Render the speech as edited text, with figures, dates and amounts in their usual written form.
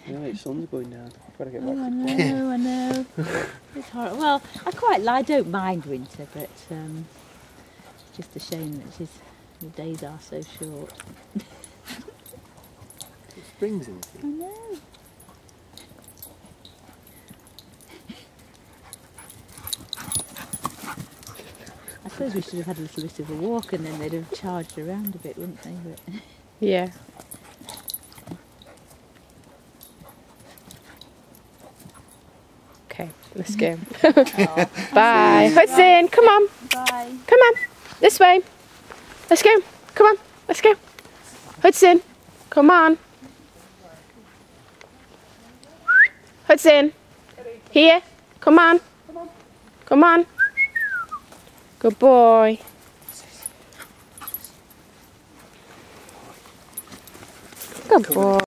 Right, sun's going down. I've got to get back Oh, I to know, I know. It's horrible. Well, I don't mind winter, but it's just a shame that the days are so short. Spring's in I know. I suppose we should have had a little bit of a walk and then they'd have charged around a bit, wouldn't they? But Yeah. Okay, let's go. Bye. Hudson, come on. bye. Come on. This way. Let's go. Come on. Let's go. Hudson, come on. Hudson. Here. Come on. Come on. Good boy. Good boy.